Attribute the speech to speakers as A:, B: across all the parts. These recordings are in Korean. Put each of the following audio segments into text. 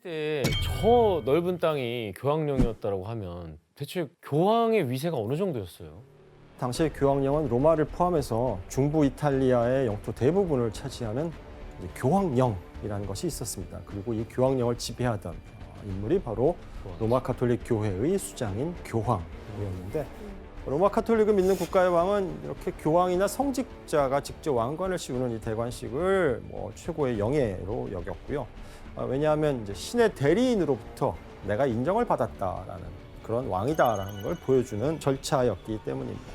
A: 때 저 넓은 땅이 교황령이었다라고 하면 대체 교황의 위세가 어느 정도였어요?
B: 당시의 교황령은 로마를 포함해서 중부 이탈리아의 영토 대부분을 차지하는 이제 교황령이라는 것이 있었습니다. 그리고 이 교황령을 지배하던 인물이 바로 로마 가톨릭 교회의 수장인 교황이었는데, 로마 가톨릭을 믿는 국가의 왕은 이렇게 교황이나 성직자가 직접 왕관을 씌우는 이 대관식을 최고의 영예로 여겼고요. 왜냐하면 이제 신의 대리인으로부터 내가 인정을 받았다라는 그런 왕이다라는 걸 보여주는 절차였기 때문입니다.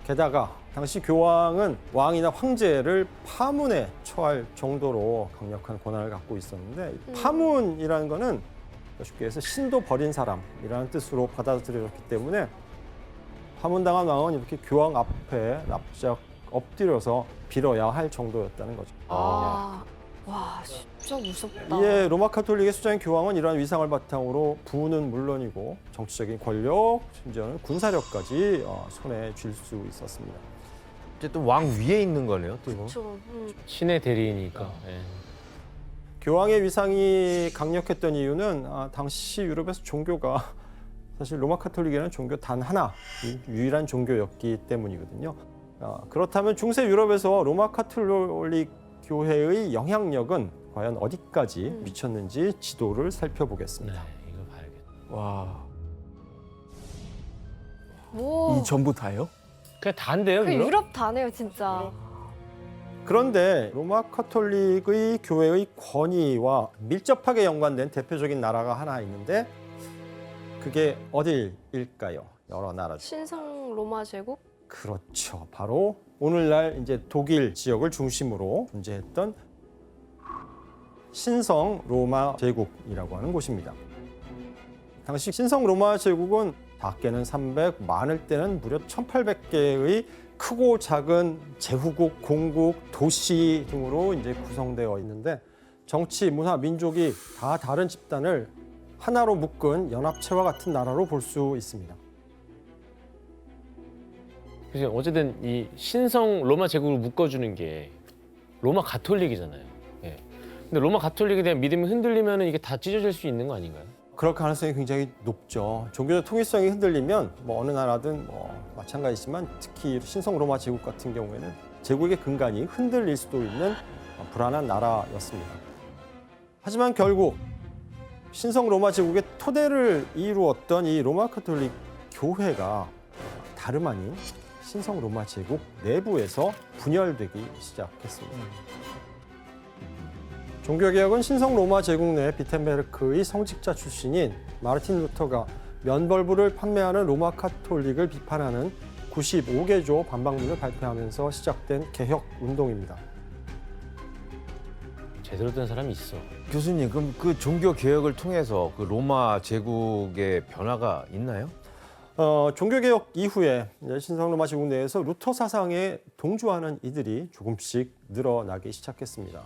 B: 게다가 당시 교황은 왕이나 황제를 파문에 처할 정도로 강력한 권한을 갖고 있었는데, 파문이라는 거는 쉽게 해서 신도 버린 사람이라는 뜻으로 받아들여졌기 때문에 파문당한 왕은 이렇게 교황 앞에 납작 엎드려서 빌어야 할 정도였다는 거죠.
C: 와, 진짜 무섭다.
B: 이에 로마 가톨릭의 수장인 교황은 이러한 위상을 바탕으로 부는 물론이고 정치적인 권력, 심지어는 군사력까지 손에 쥘 수 있었습니다.
D: 어쨌든 왕 위에 있는 거네요, 또.
C: 그렇죠.
A: 신의 대리인이니까. 예.
B: 교황의 위상이 강력했던 이유는 당시 유럽에서 종교가 사실 로마 가톨릭이라는 종교 단 하나, 유일한 종교였기 때문이거든요. 그렇다면 중세 유럽에서 로마 가톨릭 교회의 영향력은 과연 어디까지 미쳤는지 지도를
A: 네,
B: 살펴보겠습니다.
A: 이거 봐야겠다.
D: 와.
C: 뭐,
E: 이 전부 다요?
A: 그냥 다인데요,
C: 그
A: 유럽?
C: 유럽 다네요, 진짜.
B: 그런데 로마 가톨릭의 교회의 권위와 밀접하게 연관된 대표적인 나라가 하나 있는데, 그게 어딜일까요? 여러 나라 중.
C: 신성 로마 제국?
B: 그렇죠. 바로 오늘날 이제 독일 지역을 중심으로 존재했던 신성 로마 제국이라고 하는 곳입니다. 당시 신성 로마 제국은 작게는 300, 많을 때는 무려 1800개의 크고 작은 제후국, 공국, 도시 등으로 이제 구성되어 있는데, 정치, 문화, 민족이 다 다른 집단을 하나로 묶은 연합체와 같은 나라로 볼 수 있습니다.
A: 그죠? 어쨌든 이 신성 로마 제국을 묶어주는 게 로마 가톨릭이잖아요. 예. 근데 로마 가톨릭에 대한 믿음이 흔들리면 이게 다 찢어질 수 있는 거 아닌가요?
B: 그럴 가능성이 굉장히 높죠. 종교적 통일성이 흔들리면 어느 나라든 마찬가지지만 특히 신성 로마 제국 같은 경우에는 제국의 근간이 흔들릴 수도 있는 불안한 나라였습니다. 하지만 결국 신성 로마 제국의 토대를 이루었던 이 로마 가톨릭 교회가 다름 아닌 신성 로마 제국 내부에서 분열되기 시작했습니다. 종교개혁은 신성 로마 제국 내 비텐베르크의 성직자 출신인 마르틴 루터가 면벌부를 판매하는 로마 가톨릭을 비판하는 95개조 반박문을 발표하면서 시작된 개혁 운동입니다.
A: 제대로 된 사람이 있어.
D: 교수님, 그럼 그 종교 개혁을 통해서 그 로마 제국의 변화가 있나요?
B: 종교개혁 이후에 이제 신성 로마 제국 내에서 루터 사상에 동조하는 이들이 조금씩 늘어나기 시작했습니다.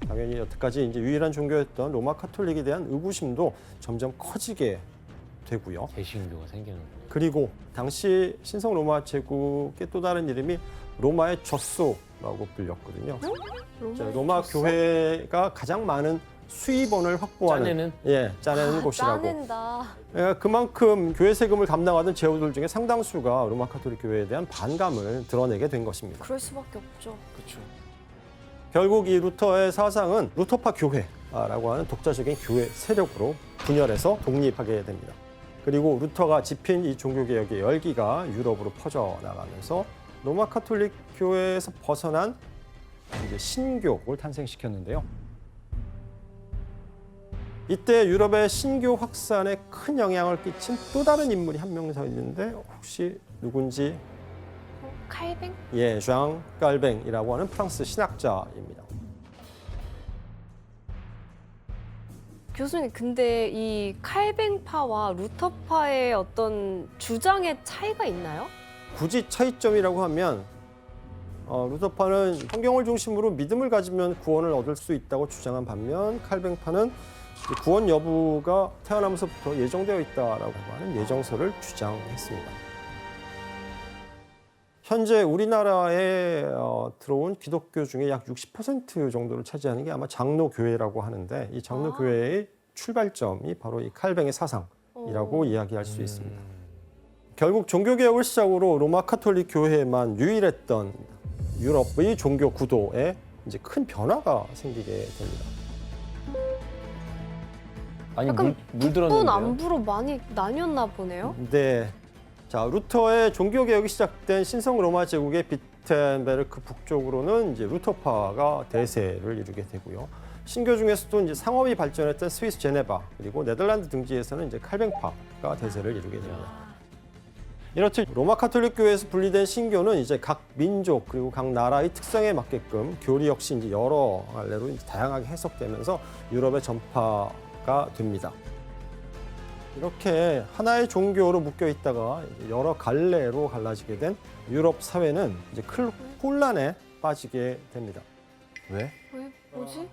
B: 당연히 여태까지 이제 유일한 종교였던 로마 가톨릭에 대한 의구심도 점점 커지게 되고요.
A: 개신교가 생기는군요.
B: 그리고 당시 신성 로마 제국의 또 다른 이름이 로마의 젖소라고 불렸거든요. 로마 교회가 가장 많은 수입원을 확보하는 짜내는 곳이라고.
C: 짜낸다.
B: 그러니까 그만큼 교회 세금을 감당하던 제후들 중에 상당수가 로마 가톨릭 교회에 대한 반감을 드러내게 된 것입니다.
C: 그럴 수밖에 없죠.
A: 그렇죠.
B: 결국 이 루터의 사상은 루터파 교회라고 하는 독자적인 교회 세력으로 분열해서 독립하게 됩니다. 그리고 루터가 지핀 이 종교개혁의 열기가 유럽으로 퍼져나가면서 로마 가톨릭 교회에서 벗어난 이제 신교를 탄생시켰는데요. 이때 유럽의 신교 확산에 큰 영향을 끼친 또 다른 인물이 한 명 더 있는데 혹시 누군지?
C: 칼뱅?
B: 예, 장 깔뱅이라고 하는 프랑스 신학자입니다.
C: 교수님, 근데 이 칼뱅파와 루터파의 어떤 주장의 차이가 있나요?
B: 굳이 차이점이라고 하면 루터파는 성경을 중심으로 믿음을 가지면 구원을 얻을 수 있다고 주장한 반면 칼뱅파는 구원 여부가 태어나면서부터 예정되어 있다라고 하는 예정설을 주장했습니다. 현재 우리나라에 들어온 기독교 중에 약 60% 정도를 차지하는 게 아마 장로교회라고 하는데, 이 장로교회의 출발점이 바로 이 칼뱅의 사상이라고 이야기할 수 있습니다. 결국 종교개혁을 시작으로 로마 카톨릭 교회에만 유일했던 유럽의 종교 구도에 이제 큰 변화가 생기게 됩니다.
A: 아니
C: 약간
A: 물
C: 북부
A: 들었는데요.
C: 남부로 많이 나뉘었나 보네요.
B: 네. 자, 루터의 종교개혁이 시작된 신성 로마 제국의 비텐베르크 북쪽으로는 이제 루터파가 대세를 이루게 되고요. 신교 중에서도 이제 상업이 발전했던 스위스 제네바 그리고 네덜란드 등지에서는 이제 칼뱅파가 대세를 이루게 됩니다. 이렇듯 로마 카톨릭 교회에서 분리된 신교는 이제 각 민족 그리고 각 나라의 특성에 맞게끔 교리 역시 이제 여러 갈래로 이제 다양하게 해석되면서 유럽에 전파가 됩니다. 이렇게 하나의 종교로 묶여 있다가 이제 여러 갈래로 갈라지게 된 유럽 사회는 이제 큰 혼란에 빠지게 됩니다.
D: 왜?
C: 왜 뭐지?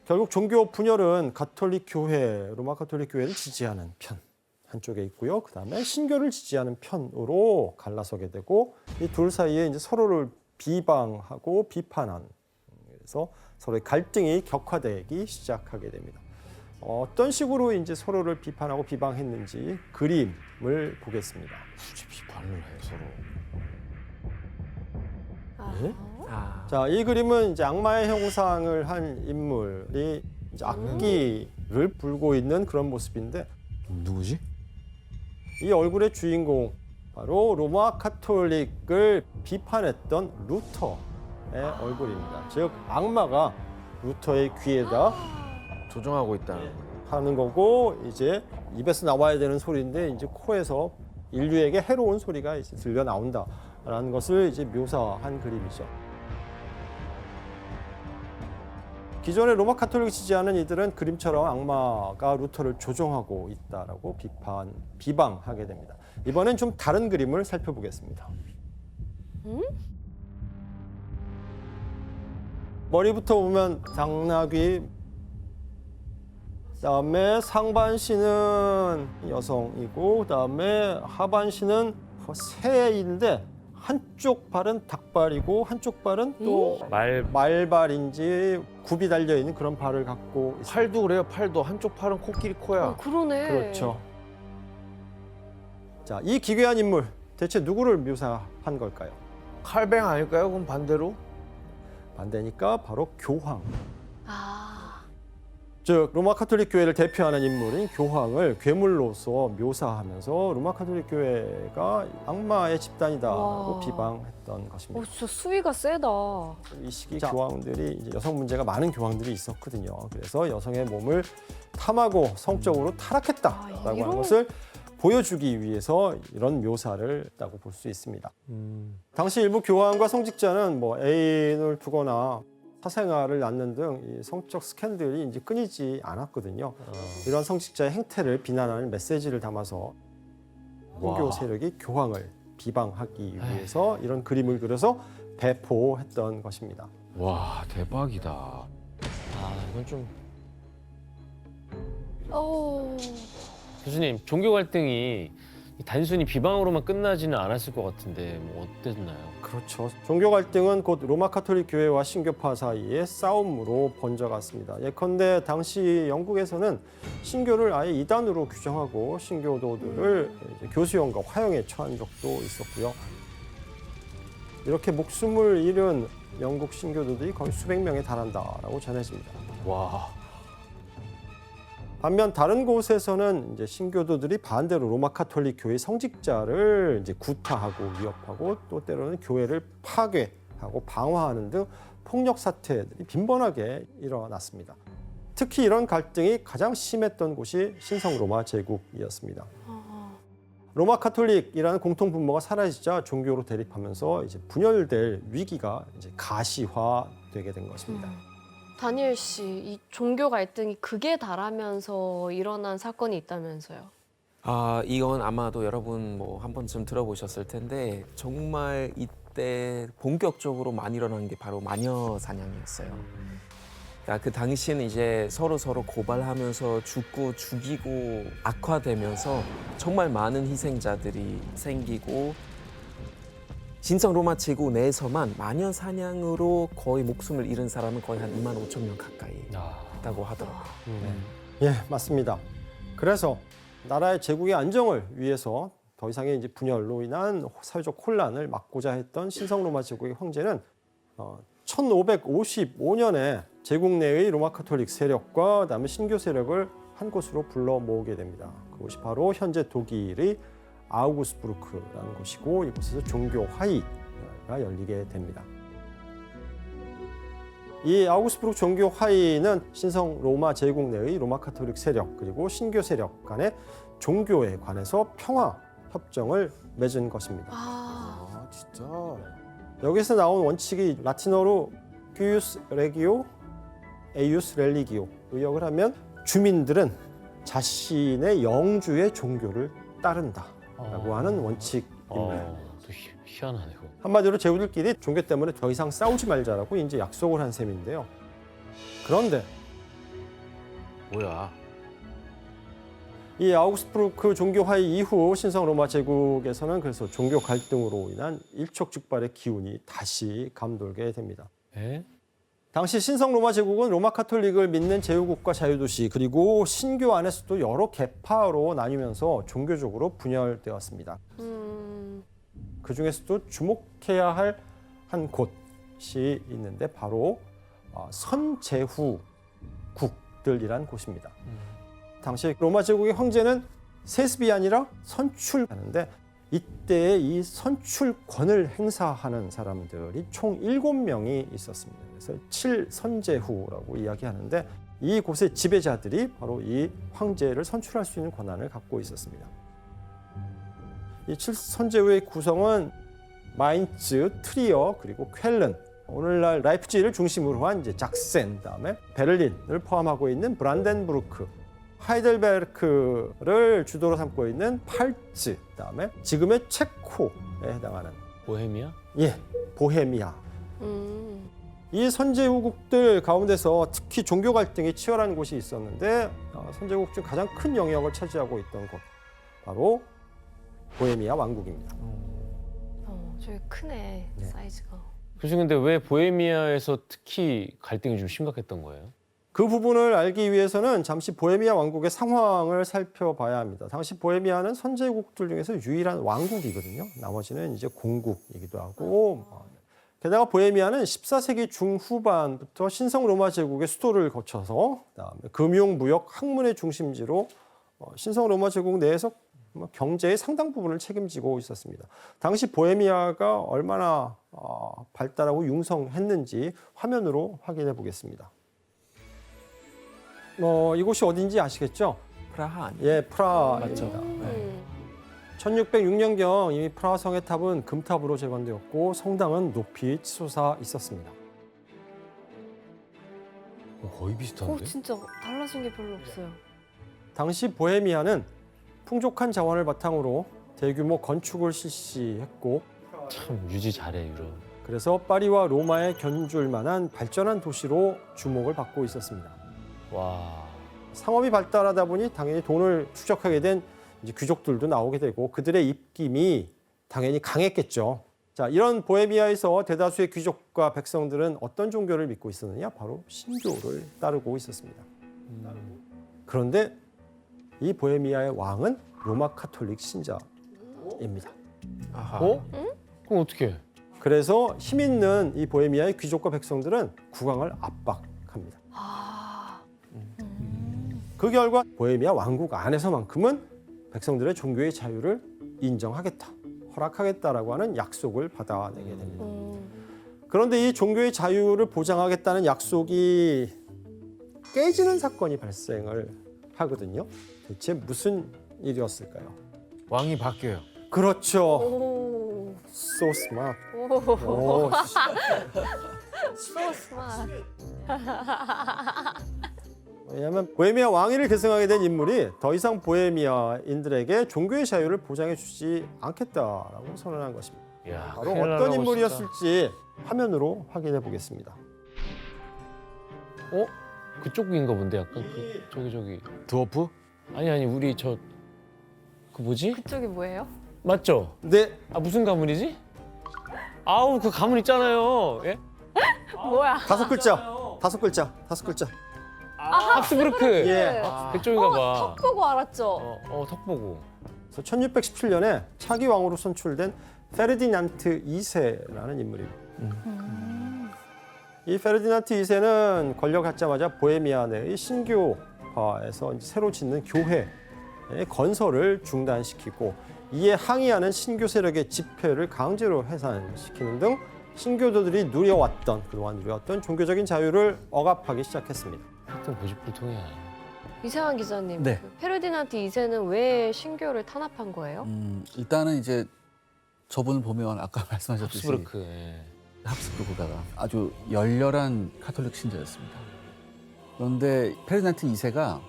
B: 결국 종교 분열은 가톨릭 교회, 로마 가톨릭 교회를 지지하는 편 한쪽에 있고요. 그다음에 신교를 지지하는 편으로 갈라서게 되고 이 둘 사이에 이제 서로를 비방하고 비판한 그래서 서로의 갈등이 격화되기 시작하게 됩니다. 어떤 식으로 이제 서로를 비판하고 비방했는지 그림을 보겠습니다.
D: 굳이 비판을 해 서로.
C: 아.
B: 자, 이 그림은 이제 악마의 형상을 한 인물이 이제 악기를 불고 있는 그런 모습인데
D: 누구지?
B: 이 얼굴의 주인공 바로 로마 카톨릭을 비판했던 루터의 얼굴입니다. 즉 악마가 루터의 귀에다
D: 조종하고 있다는.
B: 하는 거고 이제 입에서 나와야 되는 소리인데 이제 코에서 인류에게 해로운 소리가 이제 들려 나온다라는 것을 이제 묘사한 그림이죠. 기존의 로마 카톨릭을 지지하는 이들은 그림처럼 악마가 루터를 조종하고 있다라고 비방하게 됩니다. 이번엔 좀 다른 그림을 살펴보겠습니다. 머리부터 보면 당나귀, 그다음에 상반신은 여성이고 그다음에 하반신은 새인데 한쪽 발은 닭발이고 한쪽 발은 또 말발인지 굽이 달려 있는 그런 발을 갖고 있습니다.
D: 팔도 그래요. 팔도 한쪽 팔은 코끼리 코야.
C: 그러네.
B: 그렇죠. 자, 이 기괴한 인물 대체 누구를 묘사한 걸까요?
D: 칼뱅 아닐까요? 그럼 반대로?
B: 반대니까 바로 교황.
C: 아.
B: 즉 로마 카톨릭 교회를 대표하는 인물인 교황을 괴물로서 묘사하면서 로마 카톨릭 교회가 악마의 집단이다라고
C: 와.
B: 비방했던 것입니다.
C: 진짜 수위가 세다.
B: 이 시기 교황들이 이제 여성 문제가 많은 교황들이 있었거든요. 그래서 여성의 몸을 탐하고 성적으로 타락했다라고 하는
C: 이런-
B: 것을 보여주기 위해서 이런 묘사를 했다고 볼 수 있습니다. 당시 일부 교황과 성직자는 뭐 애인을 두거나 사생아를 낳는 등 이 성적 스캔들이 이제 끊이지 않았거든요. 이런 성직자의 행태를 비난하는 메시지를 담아서 종교 세력이 교황을 비방하기 위해서 이런 그림을 그려서 배포했던 것입니다.
D: 와 대박이다.
A: 아 이건 좀
C: 어.
A: 교수님 종교 갈등이 단순히 비방으로만 끝나지는 않았을 것 같은데 뭐 어땠나요?
B: 그렇죠. 종교 갈등은 곧 로마 카톨릭 교회와 신교파 사이의 싸움으로 번져갔습니다. 예컨대 당시 영국에서는 신교를 아예 이단으로 규정하고 신교도들을 이제 교수형과 화형에 처한 적도 있었고요. 이렇게 목숨을 잃은 영국 신교도들이 거의 수백 명에 달한다라고 전해집니다.
D: 와.
B: 반면 다른 곳에서는 이제 신교도들이 반대로 로마 카톨릭 교회 성직자를 이제 구타하고 위협하고 또 때로는 교회를 파괴하고 방화하는 등 폭력 사태들이 빈번하게 일어났습니다. 특히 이런 갈등이 가장 심했던 곳이 신성 로마 제국이었습니다. 로마 카톨릭이라는 공통 분모가 사라지자 종교로 대립하면서 이제 분열될 위기가 이제 가시화되게 된 것입니다.
C: 다니엘 씨, 이 종교 갈등이 극에 달하면서 일어난 사건이 있다면서요?
E: 아, 이건 아마도 여러분 뭐 한 번쯤 들어보셨을 텐데 정말 이때 본격적으로 많이 일어난 게 바로 마녀 사냥이었어요. 그러니까 그 당시에는 이제 서로 고발하면서 죽이고 악화되면서 정말 많은 희생자들이 생기고 신성 로마 제국 내에서만 마녀 사냥으로 거의 목숨을 잃은 사람은 거의 한 2만 5천 명 가까이 있다고 하더라고요.
B: 예, 맞습니다. 그래서 나라의 제국의 안정을 위해서 더 이상의 이제 분열로 인한 사회적 혼란을 막고자 했던 신성 로마 제국의 황제는 1555년에 제국 내의 로마 카톨릭 세력과 그다음에 신교 세력을 한 곳으로 불러 모으게 됩니다. 그곳이 바로 현재 독일의 아우구스부르크라는 곳이고 이곳에서 종교 화의가 열리게 됩니다. 이 아우구스부르크 종교 화의는 신성 로마 제국 내의 로마 카톨릭 세력 그리고 신교 세력 간의 종교에 관해서 평화 협정을 맺은 것입니다.
C: 아,
D: 진짜.
B: 여기서 나온 원칙이 라틴어로 큐이우스 레기오, 에이우스 렐리기오 의역을 하면 주민들은 자신의 영주의 종교를 따른다라고 하는 원칙입니다.
A: 또 희한하네 그거.
B: 한마디로 제후들끼리 종교 때문에 더 이상 싸우지 말자라고 이제 약속을 한 셈인데요. 그런데
D: 뭐야?
B: 이 아우구스부르크 종교 화의 이후 신성 로마 제국에서는 그래서 종교 갈등으로 인한 일촉즉발의 기운이 다시 감돌게 됩니다.
A: 에?
B: 당시 신성 로마 제국은 로마 카톨릭을 믿는 제후국가 자유도시 그리고 신교 안에서도 여러 계파로 나뉘면서 종교적으로 분열되었습니다. 그 중에서도 주목해야 할 한 곳이 있는데 바로 선제후국들이란 곳입니다. 당시 로마 제국의 황제는 세습이 아니라 선출하는데 이때 이 선출권을 행사하는 사람들이 총 7명이 있었습니다. 그래서 7선제후라고 이야기하는데 이곳의 지배자들이 바로 이 황제를 선출할 수 있는 권한을 갖고 있었습니다. 이 7선제후의 구성은 마인츠, 트리어, 그리고 쾰른, 오늘날 라이프치히를 중심으로 한 이제 작센, 다음에 베를린을 포함하고 있는 브란덴부르크, 하이델베르크를 주도로 삼고 있는 팔츠, 그다음에 지금의 체코에 해당하는
A: 보헤미아?
B: 예, 보헤미아. 이 선제후국들 가운데서 특히 종교 갈등이 치열한 곳이 있었는데 선제후국 중 가장 큰 영역을 차지하고 있던 곳 바로 보헤미아 왕국입니다.
C: 저기 크네
B: 네.
C: 사이즈가.
A: 그래서 근데 왜 보헤미아에서 특히 갈등이 좀 심각했던 거예요?
B: 그 부분을 알기 위해서는 잠시 보헤미아 왕국의 상황을 살펴봐야 합니다. 당시 보헤미아는 선제국들 중에서 유일한 왕국이거든요. 나머지는 이제 공국이기도 하고 게다가 보헤미아는 14세기 중후반부터 신성 로마 제국의 수도를 거쳐서 그다음에 금융, 무역, 학문의 중심지로 신성 로마 제국 내에서 경제의 상당 부분을 책임지고 있었습니다. 당시 보헤미아가 얼마나 발달하고 융성했는지 화면으로 확인해 보겠습니다. 이곳이 어딘지 아시겠죠?
E: 프라하 아니에요?
B: 예, 프라하입니다.
E: 맞죠.
B: 네. 1606년경 이미 프라하 성의 탑은 금탑으로 재건되었고 성당은 높이 치솟아 있었습니다.
D: 거의 비슷한데?
C: 진짜 달라진 게 별로 없어요.
B: 당시 보헤미아는 풍족한 자원을 바탕으로 대규모 건축을 실시했고
A: 참 유지 잘해 유럽.
B: 그래서 파리와 로마에 견줄 만한 발전한 도시로 주목을 받고 있었습니다.
A: 와.
B: 상업이 발달하다 보니 당연히 돈을 추적하게 된 이제 귀족들도 나오게 되고 그들의 입김이 당연히 강했겠죠. 자, 이런 보헤미아에서 대다수의 귀족과 백성들은 어떤 종교를 믿고 있었느냐? 바로 신교를 따르고 있었습니다. 그런데 이 보헤미아의 왕은 로마 카톨릭 신자입니다.
E: 아하.
A: 그럼 어떻게?
B: 그래서 힘 있는 이 보헤미아의 귀족과 백성들은 국왕을 압박합니다. 그 결과 보헤미아 왕국 안에서만큼은 백성들의 종교의 자유를 인정하겠다, 허락하겠다라고 하는 약속을 받아내게 됩니다. 그런데 이 종교의 자유를 보장하겠다는 약속이 깨지는 사건이 발생을 하거든요. 대체 무슨 일이었을까요?
D: 왕이 바뀌어요.
B: 그렇죠.
C: 오.
B: So smart.
C: 오.
B: 오,
C: So smart.
B: 왜냐하면 보헤미아 왕위를 계승하게 된 인물이 더 이상 보헤미아인들에게 종교의 자유를 보장해주지 않겠다라고 선언한 것입니다.
A: 야,
B: 바로
A: 큰일
B: 어떤
A: 나라고
B: 인물이었을지 화면으로 확인해 보겠습니다.
A: 진짜. 어? 그쪽인가 본데 약간 저기.
D: 드워프?
A: 아니 우리 그 뭐지?
C: 그쪽이 뭐예요?
A: 맞죠?
B: 네,
A: 아 무슨 가문이지? 아우 그 가문 있잖아요. 예?
C: 뭐야?
B: 다섯 글자.
A: 합스부르크.
B: 예.
A: 그쪽인가 봐.
C: 턱 보고 알았죠.
A: 턱 보고.
B: 그래서 1617년에 차기 왕으로 선출된 페르디난트 2세라는 인물입니다. 이 페르디난트 2세는 권력 갖자마자 보헤미아 내의 신교파에서 새로 짓는 교회의 건설을 중단시키고 이에 항의하는 신교 세력의 집회를 강제로 해산시키는 등 신교도들이 그동안 누려왔던 종교적인 자유를 억압하기 시작했습니다.
A: 하여튼 고집불통이야.
C: 이상한 기자님,
F: 네.
C: 그 페르디난트 2세는 왜 신교를 탄압한 거예요?
F: 일단은 이제 저분을 보면 아까 말씀하셨듯이
A: 합스부르크. 예.
F: 합스부르크가 아주 열렬한 카톨릭 신자였습니다. 그런데 페르디난트 2세가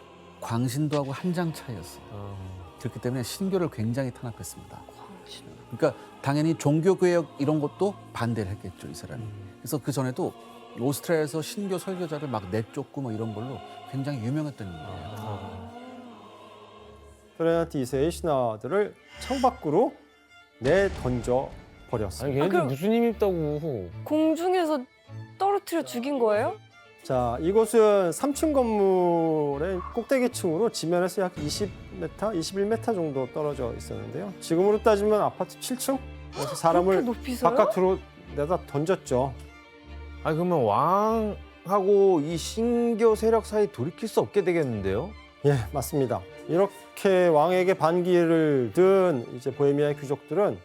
F: 광신도하고 한 장 차이였어요. 그렇기 때문에 신교를 굉장히 탄압했습니다. 그러니까 당연히 종교개혁 이런 것도 반대를 했겠죠, 이 사람이. 그래서 그 전에도 오스트리아에서 신교 설교자를 막 내쫓고 뭐 이런 걸로 굉장히 유명했던 인물이에요.
B: 페르디난트 2세의 신하들을 창밖으로 내던져 버렸습니다.
A: 아니 걔네들
C: 그럼-
A: 무슨 힘이 있다고.
C: 공중에서 떨어뜨려 죽인 거예요?
B: 자, 이곳은 3층 건물의 꼭대기층으로 지면에서 약 20m, 21m 정도 떨어져 있었는데요. 지금으로 따지면 아파트 7층? 그래서
C: 그렇게
B: 사람을
C: 높이서요?
B: 바깥으로 내다 던졌죠.
D: 아니 그러면 왕하고 이 신교 세력 사이 돌이킬 수 없게 되겠는데요?
B: 예, 맞습니다. 이렇게 왕에게 반기를 든 이제 보헤미아의 귀족들은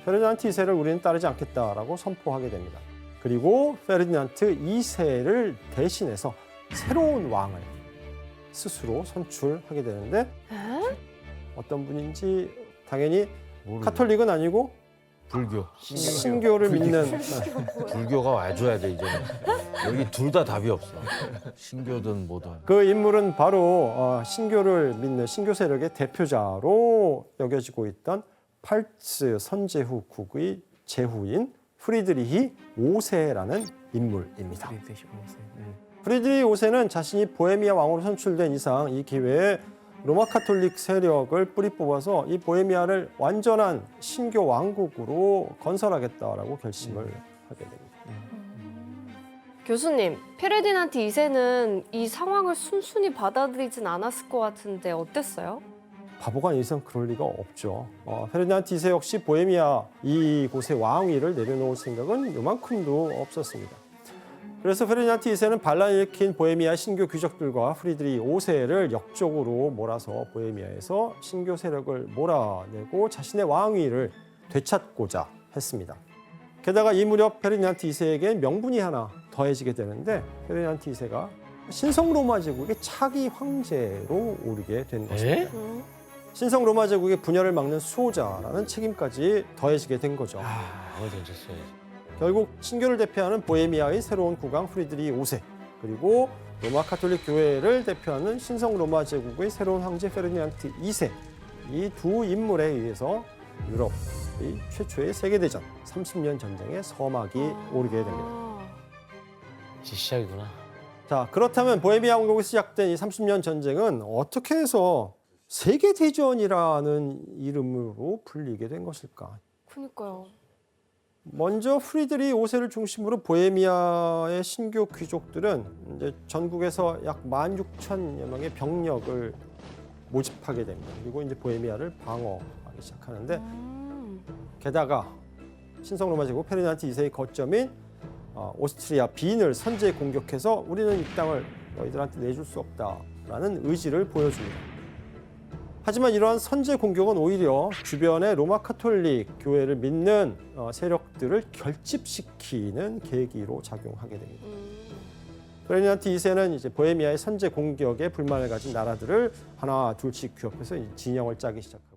B: 페르디난트 2세를 우리는 따르지 않겠다라고 선포하게 됩니다. 그리고 페르디난트 2세를 대신해서 새로운 왕을 스스로 선출하게 되는데
C: 에?
B: 어떤 분인지 당연히
D: 모르죠.
B: 카톨릭은 아니고
D: 불교.
B: 신교를 믿는
D: 불교가 와줘야 돼 이제는. 여기 둘 다 답이 없어. 신교든 뭐든.
B: 그 인물은 바로 신교를 믿는 신교 세력의 대표자로 여겨지고 있던 팔츠 선제후 국의 제후인 프리드리히 5세라는 인물입니다. 프리드리히 5세는 자신이 보헤미아 왕으로 선출된 이상 이 기회에 로마 카톨릭 세력을 뿌리 뽑아서 이 보헤미아를 완전한 신교 왕국으로 건설하겠다라고 결심을 하게 됩니다.
C: 교수님, 페르디난트 2세는 이 상황을 순순히 받아들이진 않았을 것 같은데 어땠어요?
B: 바보가 아니선 그럴 리가 없죠. 페르디난트 2세 역시 보헤미아 이곳의 왕위를 내려놓을 생각은 요만큼도 없었습니다. 그래서 페르디난트 2세는 반란을 일으킨 보헤미아 신교 귀족들과 프리드리히 5세를 역적으로 몰아서 보헤미아에서 신교 세력을 몰아내고 자신의 왕위를 되찾고자 했습니다. 게다가 이 무렵 페르디난트 2세에게 명분이 하나 더해지게 되는데 페르디난트 2세가 신성 로마 제국의 차기 황제로 오르게 된 것입니다. 신성 로마 제국의 분열을 막는 수호자라는 책임까지 더해지게 된 거죠.
A: 아무도 얹었어요.
B: 결국 신교를 대표하는 보헤미아의 새로운 국왕 프리드리히 5세 그리고 로마 카톨릭 교회를 대표하는 신성 로마 제국의 새로운 황제 페르디난트 2세 이 두 인물에 의해서 유럽의 최초의 세계대전 30년 전쟁의 서막이 오르게 됩니다.
A: 이제 시작이구나.
B: 자, 그렇다면 보헤미아 왕국에서 시작된 이 30년 전쟁은 어떻게 해서 세계대전이라는 이름으로 불리게 된 것일까?
C: 그러니까요.
B: 먼저 프리드리히 5세를 중심으로 보헤미아의 신교 귀족들은 이제 전국에서 약 16,000여 명의 병력을 모집하게 됩니다. 그리고 이제 보헤미아를 방어하기 시작하는데 게다가 신성 로마 제국 페르디난트 2세의 거점인 오스트리아 빈을 선제 공격해서 우리는 이 땅을 너희들한테 내줄 수 없다라는 의지를 보여줍니다. 하지만 이러한 선제 공격은 오히려 주변의 로마 카톨릭 교회를 믿는 세력들을 결집시키는 계기로 작용하게 됩니다. 페르디난트 2세는 이제 보헤미아의 선제 공격에 불만을 가진 나라들을 하나 둘씩 규합해서 진영을 짜기 시작합니다.